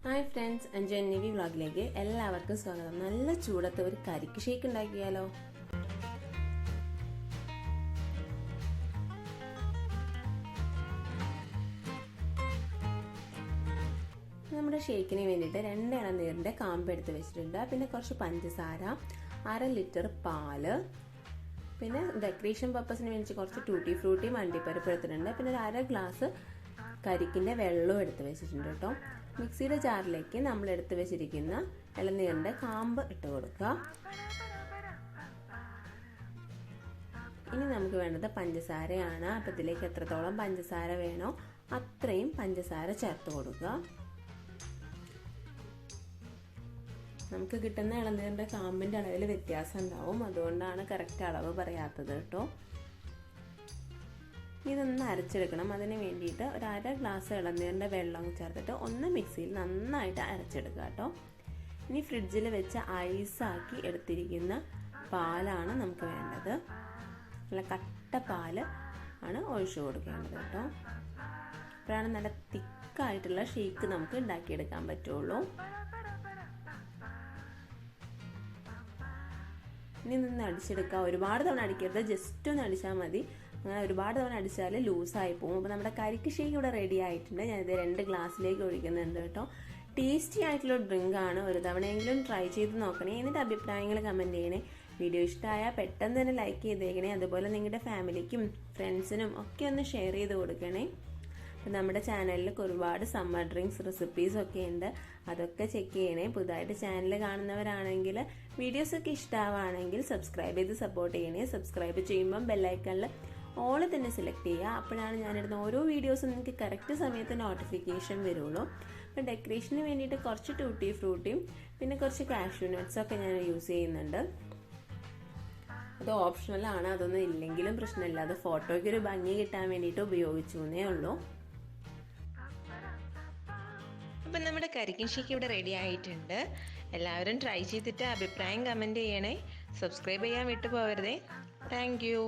Hi friends, Anju N Nivi vlogilekku എല്ലാവർക്കും സ്വാഗതം. നല്ല ചൂടത്തെ ഒരു കരിക്ക് ഷേക്ക് ഉണ്ടാക്കിയാലോ? നമ്മുടെ ഷേക്കിന് വേണ്ടിയിട്ട് 2 ഇളനീരിന്റെ കാമ്പ് എടുത്ത് വെച്ചിട്ടുണ്ട്. പിന്നെ കുറച്ച് പഞ്ചസാര, 1/2 ലിറ്റർ പാല്, പിന്നെ ഡെക്കറേഷൻ പർപ്പസിന് വേണ്ടി കുറച്ച് ടൂട്ടി ഫ്രൂട്ടി അണ്ടിപ്പരിപ്പ് എടുത്തിട്ടുണ്ട്. പിന്നെ ഒരു 1/2 ഗ്ലാസ് കരിക്കിന്റെ വെള്ളം എടുത്ത് വെച്ചിട്ടുണ്ട് കേട്ടോ. മിക്സിയുടെ ജാറിലേക്ക് നമ്മൾ എടുത്ത് വെച്ചിരിക്കുന്ന ഇളനീരിന്റെ കാമ്പ് ഇട്ട് കൊടുക്കുക. ഇനി നമുക്ക് വേണ്ടത് പഞ്ചസാരയാണ്. അപ്പോൾ ഇതിലേക്ക് എത്രത്തോളം പഞ്ചസാര വേണോ അത്രയും പഞ്ചസാര ചേർത്ത് കൊടുക്കുക. നമുക്ക് കിട്ടുന്ന ഇളനീരിന്റെ കാമ്പിന്റെ അളവിൽ വ്യത്യാസം ഉണ്ടാവും, അതുകൊണ്ടാണ് കറക്റ്റ് അളവ് പറയാത്തത് കേട്ടോ. ഇതൊന്ന് അരച്ചെടുക്കണം. അതിന് വേണ്ടിയിട്ട് ഒരു 1/2 ഗ്ലാസ് ഇളനീരിൻ്റെ വെള്ളം ചേർത്തിട്ട് ഒന്ന് മിക്സിയിൽ നന്നായിട്ട് അരച്ചെടുക്കുക കേട്ടോ. ഇനി ഫ്രിഡ്ജിൽ വെച്ച് ഐസാക്കി എടുത്തിരിക്കുന്ന പാലാണ് നമുക്ക് വേണ്ടത്. നല്ല കട്ട പാല് ആണ് ഒഴിച്ചു കൊടുക്കേണ്ടത് കേട്ടോ. അപ്പോഴാണ് നല്ല തിക്കായിട്ടുള്ള ഷേക്ക് നമുക്ക് ഉണ്ടാക്കിയെടുക്കാൻ പറ്റുള്ളൂ. ഇനി നിന്ന് അടിച്ചെടുക്കുക. ഒരുപാട് തവണ അടിക്കരുത്, ജസ്റ്റ് ഒന്ന് അടിച്ചാൽ മതി. അങ്ങനെ ഒരുപാട് തവണ അടിച്ചാൽ ലൂസായി പോകും. അപ്പോൾ നമ്മുടെ കരിക്ക് ഷേക്ക് ഇവിടെ റെഡി ആയിട്ടുണ്ട്. ഞാനിത് 2 ഗ്ലാസ്സിലേക്ക് ഒഴിക്കുന്നുണ്ട് കേട്ടോ. ടേസ്റ്റി ആയിട്ടുള്ള ഡ്രിങ്ക് ആണ്. ഒരു തവണയെങ്കിലും ട്രൈ ചെയ്ത് നോക്കണേ. എന്നിട്ട് അഭിപ്രായങ്ങൾ കമൻറ്റ് ചെയ്യണേ. വീഡിയോ ഇഷ്ടമായാൽ പെട്ടെന്ന് തന്നെ ലൈക്ക് ചെയ്തേക്കണേ. അതുപോലെ നിങ്ങളുടെ ഫാമിലിക്കും ഫ്രണ്ട്സിനും ഒക്കെ ഒന്ന് ഷെയർ ചെയ്ത് കൊടുക്കണേ. അപ്പം നമ്മുടെ ചാനലിൽ ഒരുപാട് സമ്മർ ഡ്രിങ്ക്സ് റെസിപ്പീസ് ഒക്കെ ഉണ്ട്, അതൊക്കെ ചെക്ക് ചെയ്യണേ. പുതുതായിട്ട് ചാനൽ കാണുന്നവരാണെങ്കിൽ വീഡിയോസൊക്കെ ഇഷ്ടമാവുകയാണെങ്കിൽ സബ്സ്ക്രൈബ് ചെയ്ത് സപ്പോർട്ട് ചെയ്യണേ. സബ്സ്ക്രൈബ് ചെയ്യുമ്പം ബെല്ലൈക്കണിൽ ഓൾ തന്നെ സെലക്ട് ചെയ്യുക. അപ്പോഴാണ് ഞാനിടുന്ന ഓരോ വീഡിയോസും നിങ്ങൾക്ക് കറക്റ്റ് സമയത്ത് നോട്ടിഫിക്കേഷൻ വരുള്ളൂ. അപ്പോൾ ഡെക്കറേഷന് വേണ്ടിയിട്ട് കുറച്ച് ടൂട്ടി ഫ്രൂട്ടിയും പിന്നെ കുറച്ച് കാഷ്യൂ നട്ട്സൊക്കെ ഞാൻ യൂസ് ചെയ്യുന്നുണ്ട്. അത് ഓപ്ഷണലാണ്, അതൊന്നും ഇല്ലെങ്കിലും പ്രശ്നമില്ല. അത് ഫോട്ടോയ്ക്ക് ഒരു ഭംഗി കിട്ടാൻ വേണ്ടിയിട്ട് ഉപയോഗിച്ചു എന്നേ ഉള്ളൂ. അപ്പം നമ്മുടെ കരിക്കിൻ ഷേക്ക് ഇവിടെ റെഡി ആയിട്ടുണ്ട്. എല്ലാവരും ട്രൈ ചെയ്തിട്ട് അഭിപ്രായം കമൻറ്റ് ചെയ്യണേ. സബ്സ്ക്രൈബ് ചെയ്യാൻ വിട്ടു പോകരുതേ. Thank U.